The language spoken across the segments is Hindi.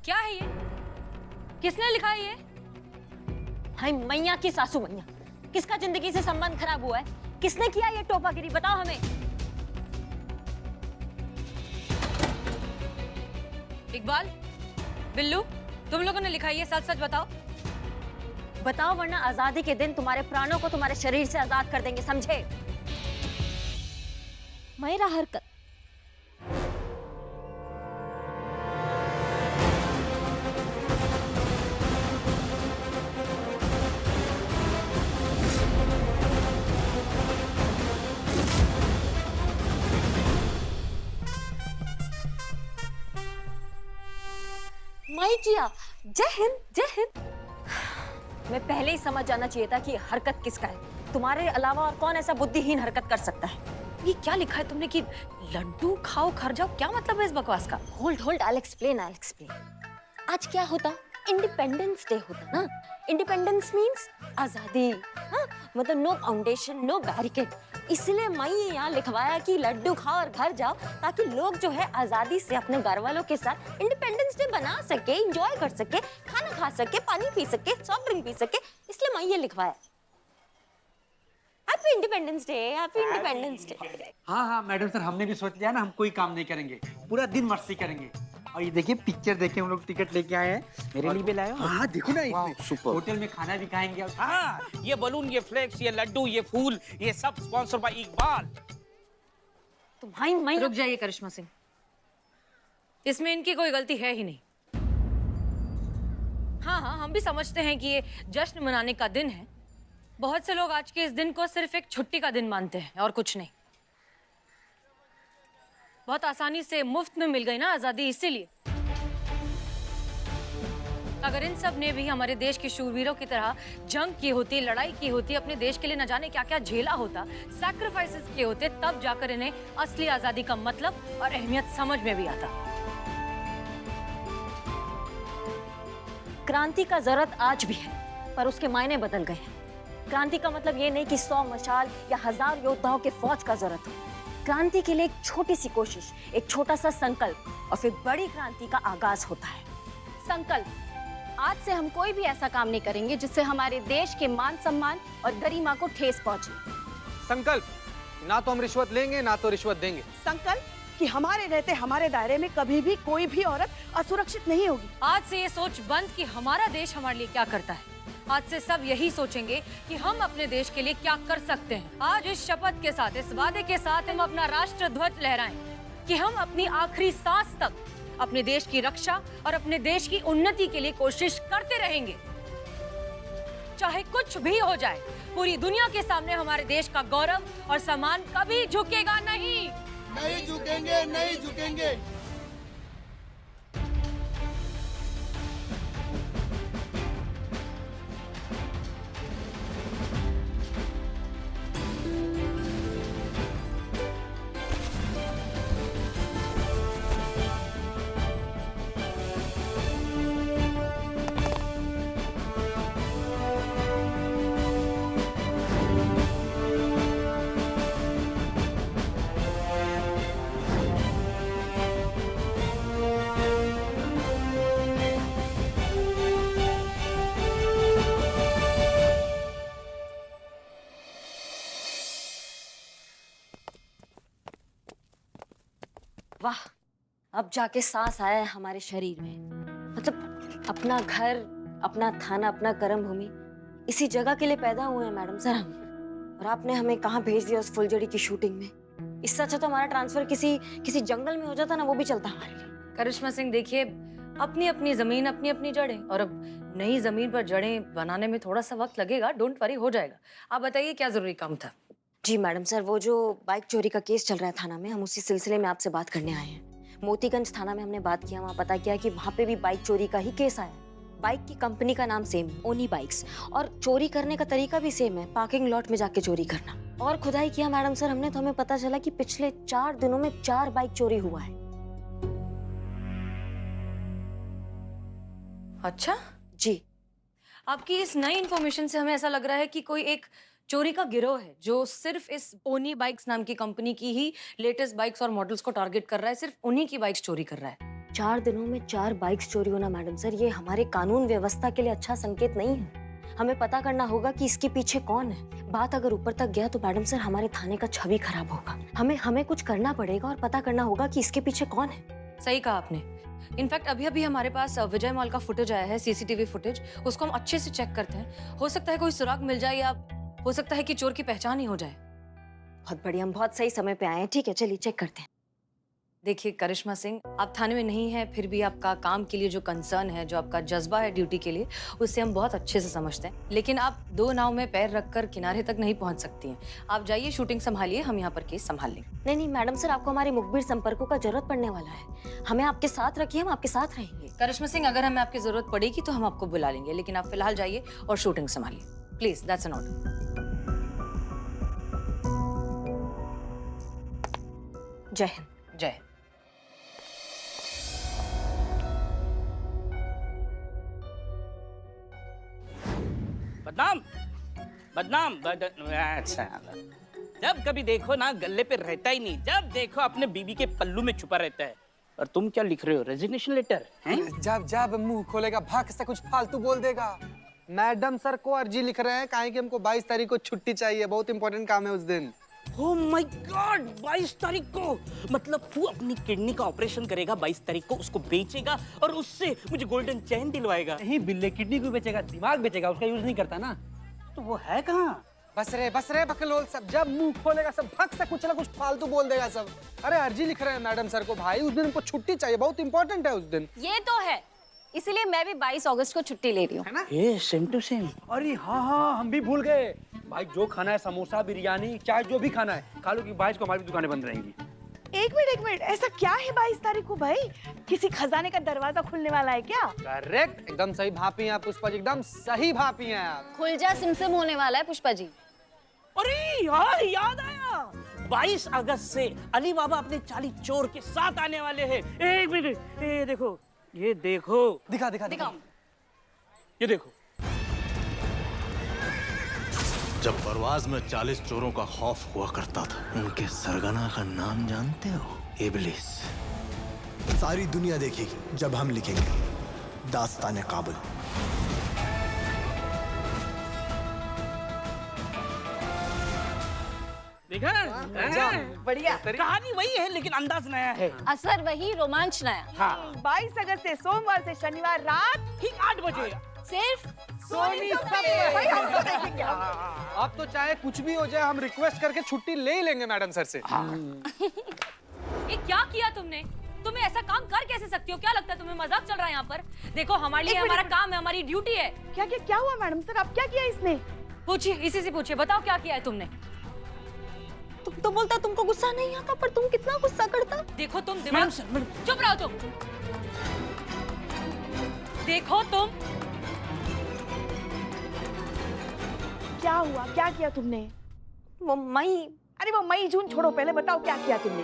क्या है ये? किसने लिखा है ये? हाय मैया की सासू मैया, किसका जिंदगी से संबंध खराब हुआ है? किसने किया ये टोपागिरी, बताओ हमें। इकबाल, बिल्लू, तुम लोगों ने लिखा है ये? सच सच बताओ। बताओ वरना आजादी के दिन तुम्हारे प्राणों को तुम्हारे शरीर से आजाद कर देंगे, समझे? मेरा हरकत माई किया। जय हिंद, जय हिंद। मैं पहले ही समझ जाना चाहिए था कि ये हरकत किसका है। तुम्हारे अलावा और कौन ऐसा बुद्धिहीन हरकत कर सकता है? ये क्या लिखा है तुमने कि लड्डू खाओ खर जाओ? क्या मतलब है इस बकवास का? Hold hold, I explain, I explain. आज क्या होता? इंडिपेंडेंस डे होता ना। इंडिपेंडेंस मींस आजादी। हाँ, मतलब नो फाउंडेशन, नो बैरिकेड। इसलिए मैं यहाँ लिखवाया कि लड्डू खाओ और घर जाओ, ताकि लोग जो है आजादी से अपने घर वालों के साथ इंडिपेंडेंस डे बना सके, एंजॉय कर सके, खाना खा सके, पानी पी सके, सॉफ्ट ड्रिंक पी सके। इसलिए मैं ये लिखवाया। Happy independence day, happy independence day. हाँ हाँ मैडम सर, हमने भी सोच लिया ना, हम कोई काम नहीं करेंगे, पूरा दिन मस्ती करेंगे। और ये देखिए पिक्चर देखे हम लोग टिकट लेके आए हैं। मेरे लिए भी लाए हो? हाँ देखो ना, इसमें सुपर। होटल में खाना भी खाएंगे। और हाँ, ये बलून, ये फ्लेक्स, ये लड्डू, ये फूल, ये सब स्पॉन्सर बाय इकबाल। तुम्हारी मैं रुक जाइए करिश्मा सिंह, इसमें इनकी कोई गलती है ही नहीं। हाँ हाँ, हम भी समझते हैं कि ये जश्न मनाने का दिन है। बहुत से लोग आज के इस दिन को सिर्फ एक छुट्टी का दिन मानते हैं और कुछ नहीं। बहुत आसानी से मुफ्त में मिल गई ना आजादी, इसीलिए। अगर इन सब ने भी हमारे देश के शूरवीरों की तरह जंग की होती, लड़ाई की होती, अपने देश के लिए न जाने क्या क्या झेला होता, सैक्रिफाइसेस किए होते, तब जाकर इन्हें असली आजादी का मतलब और अहमियत समझ में भी आता। क्रांति का जरूरत आज भी है, पर उसके मायने बदल गए हैं। क्रांति का मतलब ये नहीं कि 100 मशाल या 1000 योद्धाओं के फौज का जरूरत हो। क्रांति के लिए एक छोटी सी कोशिश, एक छोटा सा संकल्प, और फिर बड़ी क्रांति का आगाज होता है। संकल्प। आज से हम कोई भी ऐसा काम नहीं करेंगे जिससे हमारे देश के मान सम्मान और गरिमा को ठेस पहुंचे। संकल्प, ना तो हम रिश्वत लेंगे ना तो रिश्वत देंगे। संकल्प कि हमारे रहते हमारे दायरे में कभी भी कोई भी औरत असुरक्षित नहीं होगी। आज से ये सोच बंद कि हमारा देश हमारे लिए क्या करता है। आज से सब यही सोचेंगे कि हम अपने देश के लिए क्या कर सकते हैं। आज इस शपथ के साथ, इस वादे के साथ हम अपना राष्ट्र ध्वज लहराएं कि हम अपनी आखिरी सांस तक अपने देश की रक्षा और अपने देश की उन्नति के लिए कोशिश करते रहेंगे। चाहे कुछ भी हो जाए, पूरी दुनिया के सामने हमारे देश का गौरव और सम्मान कभी झुकेगा नहीं। नहीं झुकेंगे, नहीं झुकेंगे। वाह, अब जाके सांस आया है हमारे शरीर में। मतलब अपना घर, अपना थाना, अपना कर्म भूमि, इसी जगह के लिए पैदा हुए हैं मैडम सर हम। और आपने हमें कहाँ भेज दिया उस फुलझड़ी की शूटिंग में। इससे अच्छा तो हमारा ट्रांसफर किसी जंगल में हो जाता ना, वो भी चलता हमारे लिए। करिश्मा सिंह देखिए, अपनी अपनी जमीन, अपनी अपनी जड़ें, और अब नई जमीन पर जड़ें बनाने में थोड़ा सा वक्त लगेगा। डोंट वरी, हो जाएगा। आप बताइए क्या जरूरी काम था? जी मैडम सर, वो जो बाइक चोरी का केस चल रहा है थाना में, हम उसी सिलसिले में आपसे बात करने आए हैं। मोतीगंज थाना में हमने बात किया, वहाँ पता किया कि वहाँ पे भी बाइक चोरी का ही केस आया। बाइक की कंपनी का नाम सेम, ओनी बाइक्स, और चोरी करने का तरीका भी सेम है, पार्किंग लॉट में जाके चोरी करना। और खुदाई किया मैडम सर हमने, तो हमें पता चला कि पिछले 4 दिनों में 4 बाइक चोरी हुआ है। अच्छा जी। आपकी इस नई इन्फॉर्मेशन से हमें ऐसा लग रहा है कि कोई एक चोरी का गिरोह है जो सिर्फ इस ओनी बाइक्स नाम की कंपनी की ही लेटेस्ट बाइक्स और मॉडल्स को टारगेट कर रहा है, सिर्फ उन्हीं की बाइक्स चोरी कर रहा है। 4 दिनों में 4 बाइक्स चोरी होना मैडम सर, ये हमारे कानून व्यवस्था के लिए अच्छा संकेत नहीं है। हमें पता करना होगा कि इसके पीछे कौन है। बात अगर ऊपर तक गया तो मैडम सर हमारे थाने का छवि खराब होगा। हमें कुछ करना पड़ेगा और पता करना होगा कि इसके पीछे कौन है। सही कहा आपने। इनफैक्ट अभी अभी हमारे पास विजय मॉल का फुटेज आया है, सीसीटीवी फुटेज। उसको हम अच्छे से चेक करते हैं। हो सकता है कोई सुराग मिल जाए या हो सकता है कि चोर की पहचान ही हो जाए। बहुत बढ़िया, हम बहुत सही समय पे आए हैं। ठीक है, चलिए चेक करते हैं। देखिए करिश्मा सिंह, आप थाने में नहीं है, फिर भी आपका काम के लिए जो कंसर्न है, जो आपका जज्बा है ड्यूटी के लिए, उससे हम बहुत अच्छे से समझते हैं। लेकिन आप 2 नाव में पैर रखकर किनारे तक नहीं पहुंच सकती हैं। आप जाइए, शूटिंग संभालिए, हम यहाँ पर केस संभाल लेंगे। नहीं मैडम सर, आपको हमारे मुखबिर संपर्कों का जरूरत पड़ने वाला है। हमें आपके साथ रखिए, हम आपके साथ रहेंगे। करिश्मा सिंह, अगर हमें आपकी जरूरत पड़ेगी तो हम आपको बुला लेंगे, लेकिन आप फिलहाल जाइए और शूटिंग संभालिए प्लीज। That's an order. जय हिंद। जय हिंद। बदनाम बदनाम अच्छा, जब कभी देखो ना गले पे रहता ही नहीं, जब देखो अपने बीबी के पल्लू में छुपा रहता है। और तुम क्या लिख रहे हो, रेजिग्नेशन लेटर हैं? जब जब मुंह खोलेगा भाग से कुछ फालतू बोल देगा। मैडम सर को अर्जी लिख रहे हैं काहे कि हमको 22 तारीख को छुट्टी चाहिए, बहुत इंपॉर्टेंट काम है उस दिन। ओह माय गॉड, 22 तारीख को? मतलब तू अपनी किडनी का ऑपरेशन करेगा 22 तारीख को, उसको बेचेगा और उससे मुझे गोल्डन चैन दिलवाएगा? नहीं बिल्ले, किडनी को बेचेगा, दिमाग बेचेगा, उसका यूज नहीं करता ना। तो वो है कहाँ? बस रे बकलोल सब, जब मुंह खोलेगा सब भग से कुछ ना कुछ फालतू बोल देगा सब। अरे अर्जी लिख रहे हैं मैडम सर को भाई, उस दिन हमको छुट्टी चाहिए, बहुत इंपॉर्टेंट है उस दिन। ये तो है, इसीलिए मैं भी 22 अगस्त को छुट्टी ले रही हूँ। ये सेम टू सेम। अरे हाँ, हम भी भूल गए भाई। जो खाना है, समोसा, बिरयानी, चाय, जो भी खाना है खा लो, कि 22 को हमारी दुकानें बंद रहेंगी। एक मिनट, ऐसा क्या है 22 तारीख को भाई? किसी खजाने का दरवाजा खुलने वाला है क्या? करेक्ट, एकदम सही भापी हैं आप पुष्पा जी, एकदम सही भापी हैं आप। खुल जा सिमसिम होने वाला है पुष्पा जी। अरे यार, याद आया, 22 अगस्त से अली बाबा अपने चाली चोर के साथ आने वाले हैं। एक मिनट, ये देखो, ये देखो, दिखा ये देखो। जब परवाज में 40 चोरों का खौफ हुआ करता था, उनके सरगना का नाम जानते हो? इब्लिस। सारी दुनिया देखेगी जब हम लिखेंगे दास्तान काबुल। देखा? बढ़िया। कहानी वही है लेकिन अंदाज नया है। असर वही, रोमांच नया। हाँ, 22 अगस्त से सोमवार से शनिवार रात ठीक 8 बजे सिर्फ सोनी सब पे। भाई हम तो देखेंगे अब। अब तो चाहे कुछ भी हो जाए, हम रिक्वेस्ट करके छुट्टी ले ही लेंगे मैडम सर से। ये क्या किया तुमने? तुम्हें ऐसा काम कर कैसे सकती हो? क्या लगता है तुम्हें मजाक चल रहा है यहाँ पर? देखो, हमारे लिए हमारा काम है, हमारी ड्यूटी है। क्या हुआ मैडम सर? अब क्या किया इसने? पूछिए, इसी से पूछिए, बताओ क्या किया है तुमने? तुम तो बोलता तुमको गुस्सा नहीं आता, पर तुम कितना गुस्सा करता। देखो तुम दिमाग, चुप रहो तुम। देखो तुम, क्या हुआ? क्या किया तुमने? वो मई, अरे वो मई जून छोड़ो, पहले बताओ क्या किया तुमने?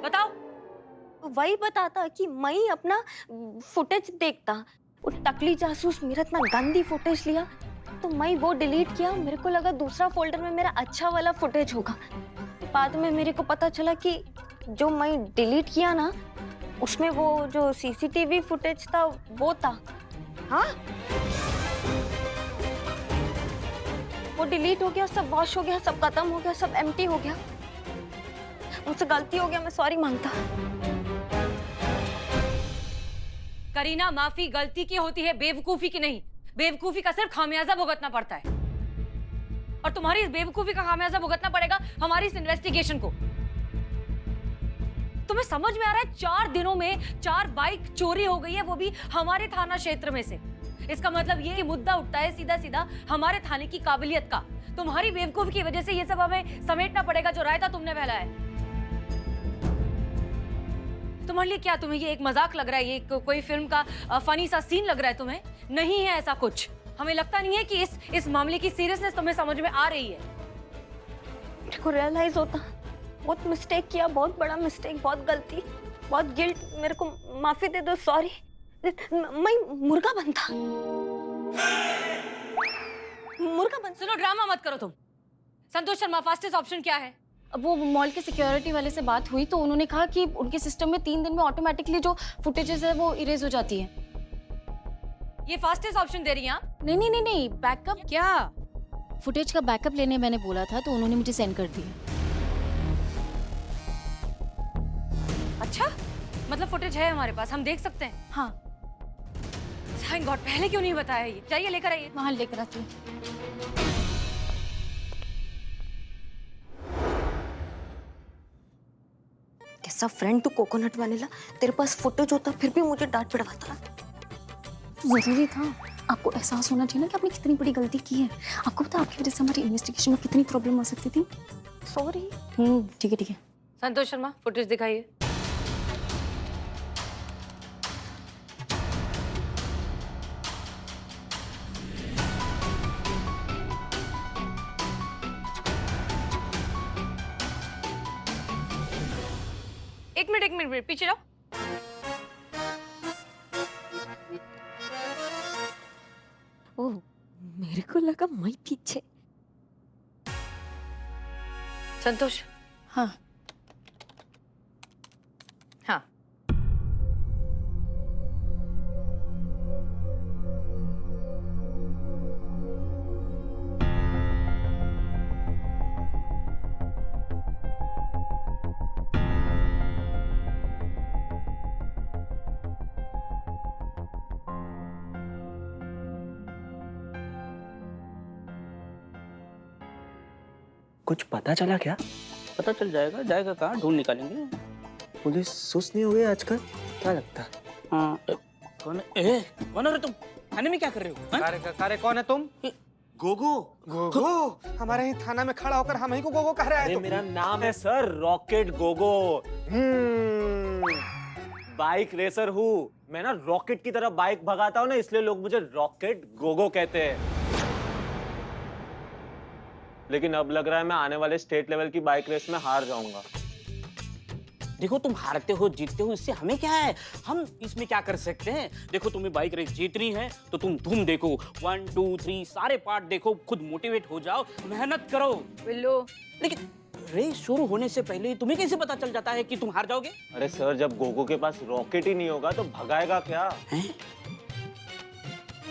बताओ। वही बताता कि मई अपना फुटेज देखता। वो टकली जासूस मेरा इतना गंदी फुटेज लिया, तो मैं वो डिलीट किया। मेरे को लगा दूसरा फोल्डर में मेरा अच्छा वाला फुटेज होगा। बाद में मेरे को पता चला कि जो मैं डिलीट किया ना, उसमें वो जो सीसीटीवी फुटेज था वो था। हाँ? वो डिलीट हो गया, सब वॉश हो गया, सब खत्म हो गया, सब एम्प्टी हो गया। मुझसे गलती हो गया, मैं सॉरी मांगता। करीना, माफी गलती की होती है, बेवकूफी की नहीं। बेवकूफी का सिर्फ खामियाजा भुगतना पड़ता है, और तुम्हारी इस बेवकूफी का खामियाजा भुगतना पड़ेगा हमारी इस इन्वेस्टिगेशन को। तुम्हें समझ में आ रहा है? 4 दिनों में 4 बाइक चोरी हो गई है, वो भी हमारे थाना क्षेत्र में से। इसका मतलब ये कि मुद्दा उठता है सीधा सीधा हमारे थाने की काबिलियत का। तुम्हारी बेवकूफी की वजह से ये सब हमें समेटना पड़ेगा, जो रायता तुमने फैलाया है। तुम्हारे लिए क्या, तुम्हें ये एक मजाक लग रहा है? ये कोई फिल्म का फनी सा सीन लग रहा है तुम्हें? नहीं है ऐसा कुछ। हमें लगता नहीं है कि इस मामले की सीरियसनेस तुम्हें समझ में आ रही है। मेरे को रियलाइज होता, बहुत मिस्टेक किया, बहुत बड़ा मिस्टेक, बहुत गलती, बहुत गिल्ट। मेरे को माफी दे दो, सॉरी। मैं मुर्गा बनता, मुर्गा बन। सुनो, ड्रामा मत करो तुम। संतोष शर्मा, फास्टेस्ट ऑप्शन क्या है? अब वो मॉल के सिक्योरिटी वाले से बात हुई तो उन्होंने कहा कि उनके सिस्टम में 3 दिन में ऑटोमेटिकली जो फुटेजेस है वो इरेज हो जाती है। ये फास्टेस्ट ऑप्शन दे रही हैं आप? नहीं, बैकअप क्या? फुटेज का बैकअप लेने मैंने बोला था तो उन्होंने मुझे सेंड कर दिया। अच्छा, मतलब फुटेज है हमारे पास, हम देख सकते हैं। हाँ, थैंक गॉड, पहले क्यों नहीं बताया ये? जाइए लेकर आइए। वहाँ लेकर आती हूँ। कैसा फ्रेंड तू कोकोनट वनीला, तेरे पास फुटेज होता फिर भी मुझे डांट पिटवाता। जरूरी था, आपको एहसास होना चाहिए ना कि आपने कितनी बड़ी गलती की है। आपको पता है आपकी वजह से हमारी इन्वेस्टिगेशन में कितनी प्रॉब्लम हो सकती थी। सॉरी। ठीक है। संतोष शर्मा, फुटेज दिखाइए। एक मिनट पीछे जाओ। ओह, मेरे को लगा मैं पीछे। संतोष। हाँ, हाँ, कुछ पता चला क्या? पता चल जाएगा कहाँ, ढूंढ निकालेंगे। पुलिस सुस्त नहीं हो गई आजकल, क्या लगता है? हाँ, कौन है रे तुम? थाने में क्या कर रहे हो? हाँ? अरे कौन है तुम? गोगो। गोगो? हमारे ही थाना में खड़ा होकर हम ही को गोगो कह रहा है। अरे मेरा नाम है sir rocket Gogo. Bike racer हूँ मैं ना, रॉकेट की तरह बाइक भगाता हूँ ना, इसलिए लोग मुझे रॉकेट गोगो कहते हैं। लेकिन अब लग रहा है मैं आने वाले स्टेट लेवल की बाइक रेस में हार जाऊंगा। देखो तुम हारते हो जीतते हो इससे हमें क्या है, हम इसमें क्या कर सकते हैं। देखो तुम्हें बाइक रेस जीतनी है तो तुम धूम देखो, 1 2 3 सारे पार्ट देखो, खुद मोटिवेट हो जाओ, मेहनत करो। बिल्लू। लेकिन रेस शुरू होने से पहले तुम्हें कैसे पता चल जाता है कि तुम हार जाओगे? अरे सर, जब गोगो के पास रॉकेट ही नहीं होगा तो भगाएगा क्या?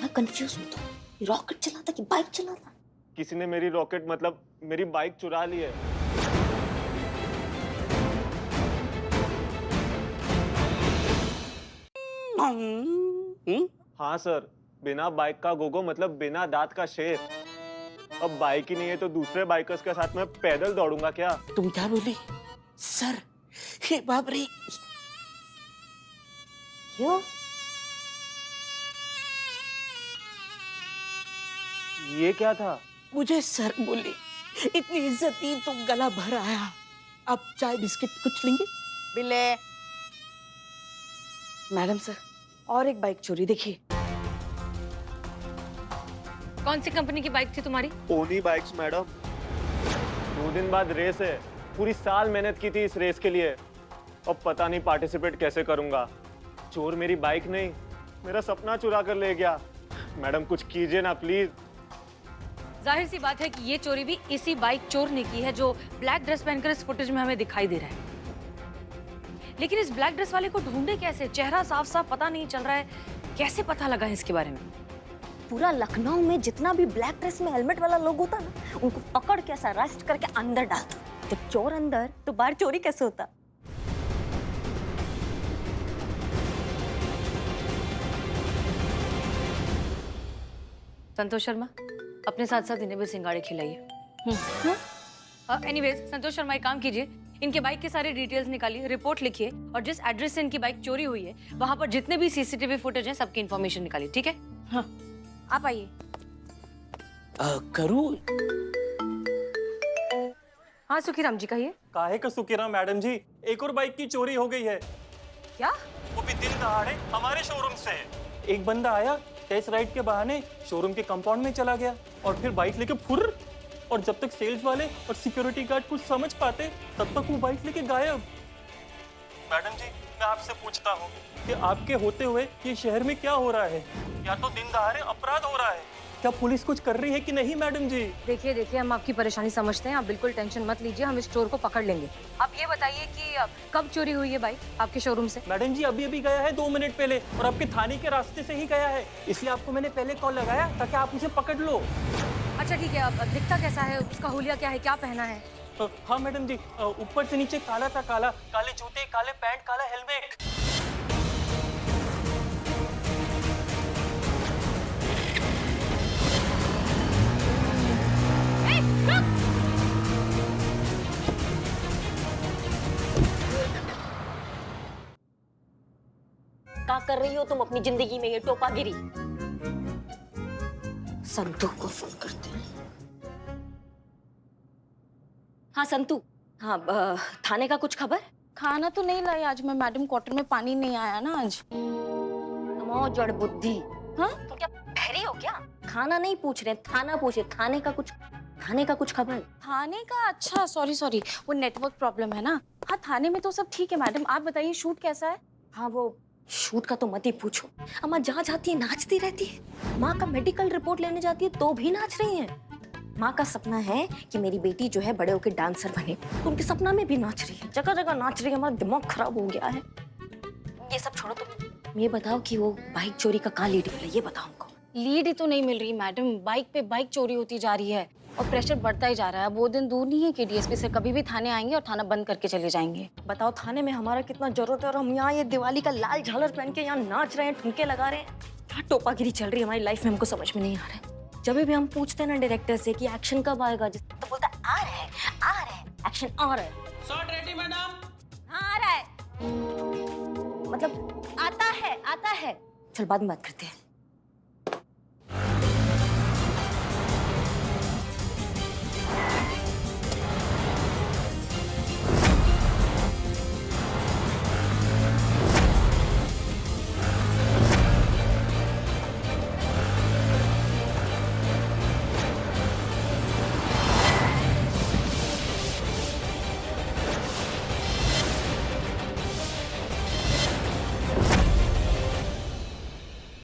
मैं कंफ्यूज हूँ, तो रॉकेट चलाता कि बाइक चलाता? किसी ने मेरी रॉकेट मतलब मेरी बाइक चुरा ली है। हाँ सर, बिना बाइक का गोगो मतलब बिना दांत का शेर। अब बाइक ही नहीं है तो दूसरे बाइकर्स के साथ मैं पैदल दौड़ूंगा क्या? तुम क्या बोली? सर, हे बाप रे। क्यों? ये क्या था? मुझे सर बोली, इतनी इज्जत दी तो गला भर आया। अब चाय बिस्किट कुछ लेंगे? बिल्ले। मैडम सर, और एक बाइक चोरी देखिए। कौन सी कंपनी की बाइक थी तुम्हारी? ओनी बाइक्स मैडम। 2 दिन बाद रेस है, पूरी साल मेहनत की थी इस रेस के लिए, अब पता नहीं पार्टिसिपेट कैसे करूंगा। चोर मेरी बाइक नहीं, मेरा सपना चुरा कर ले गया। मैडम कुछ कीजिए ना प्लीज। जाहिर सी बात है कि ये चोरी भी इसी बाइक चोर ने की है जो ब्लैक ड्रेस पहनकर इस फुटेज में हमें दिखाई दे रहा है। लेकिन इस ब्लैक ड्रेस वाले को ढूंढे कैसे? चेहरा साफ साफ पता नहीं चल रहा है, कैसे पता लगा है इसके बारे में? पूरा लखनऊ में जितना भी ब्लैक ड्रेस में हेलमेट वाला लोग होता ना, उनको पकड़ के ऐसा अरेस्ट करके अंदर डालता। जब चोर अंदर तो बाहर चोरी कैसे होता? संतोष शर्मा, अपने साथ साथ इन्हें भी सिंगाड़े खिलाइए। एनीवेज, संतोष शर्मा एक काम कीजिए, इनके बाइक के सारे डिटेल्स निकालिए, रिपोर्ट लिखिए और जिस एड्रेस से इनकी बाइक चोरी हुई है वहां पर जितने भी सीसीटीवी फुटेज हैं सबकी इन्फॉर्मेशन निकालिए, ठीक है? हाँ, आप आइए। करूँ? हाँ सुखीराम जी कहिए। काहे का सुखीराम मैडम जी, एक और बाइक की चोरी हो गई है। क्या? वो भी दिन दहाड़े हमारे शोरूम से। एक बंदा आया, टेस्ट राइड के बहाने शोरूम के कंपाउंड में चला गया और फिर बाइक लेके फुर्र, और जब तक सेल्स वाले और सिक्योरिटी गार्ड कुछ समझ पाते तब तक वो बाइक लेके गायब। मैडम जी, मैं आपसे पूछता हूँ कि आपके होते हुए ये शहर में क्या हो रहा है? या तो दिन दहाड़े अपराध हो रहा है क्या पुलिस कुछ कर रही है कि नहीं मैडम जी? देखिए देखिए, हम आपकी परेशानी समझते हैं, आप बिल्कुल टेंशन मत लीजिए, हम इस चोर को पकड़ लेंगे। आप ये बताइए कि कब चोरी हुई है बाइक आपके शोरूम से? मैडम जी अभी अभी गया है 2 मिनट पहले, और आपके थाने के रास्ते से ही गया है, इसलिए आपको मैंने पहले कॉल लगाया ताकि आप उसे पकड़ लो। अच्छा ठीक है, अब दिखता कैसा है, उसका हुलिया क्या है, क्या पहना है? हाँ मैडम जी, ऊपर से नीचे काला था, काला, काले जूते, काले पैंट, काला हेलमेट। क्या कर रही हो तुम अपनी जिंदगी में, ये टोपागिरी? संतू को फोन करते हैं। हाँ संतू, हाँ थाने का कुछ खबर? खाना तो नहीं लाई आज मैं मैडम, क्वार्टर में पानी नहीं आया ना आज। कमाओ जड़ बुद्धि। हाँ तुम क्या बहरी हो क्या? खाना नहीं पूछ रहे, थाना पूछे। थाने का कुछ खबर? थाने का? अच्छा सॉरी, वो नेटवर्क प्रॉब्लम है ना। हाँ थाने में तो सब ठीक है मैडम, आप बताइए शूट कैसा है? हाँ वो शूट का तो मत ही पूछो। अम्मा जहाँ जाती है नाचती रहती है। माँ का मेडिकल रिपोर्ट लेने जाती है तो भी नाच रही है। माँ का सपना है कि मेरी बेटी जो है बड़े होकर डांसर बने, तो उनके सपना में भी नाच रही है, जगह जगह नाच रही है। हमारा दिमाग खराब हो गया है। ये सब छोड़ो, तुम ये बताओ कि वो बाइक चोरी का कहाँ लीड मिला, ये बताओ हमको। लीड ही तो नहीं मिल रही मैडम, बाइक पे बाइक चोरी होती जा रही है और प्रेशर बढ़ता ही जा रहा है। वो दिन दूर नहीं है कि डीएसपी से कभी भी थाने आएंगे और थाना बंद करके चले जाएंगे। बताओ थाने में हमारा कितना जरूरत है और हम यहाँ ये दिवाली का लाल झालर पहन के यहाँ नाच रहे हैं, ठुमके लगा रहे हैं। क्या टोपागिरी चल रही है हमारी लाइफ में, हमको समझ में नहीं आ रहा है। जब भी हम पूछते हैं ना डायरेक्टर से कि एक्शन कब आएगा, तो बोलता है आ रहा है एक्शन आ रहा है। Shot ready madam? हाँ आ रहा है, मतलब आता है। चल बाद में बात करते हैं।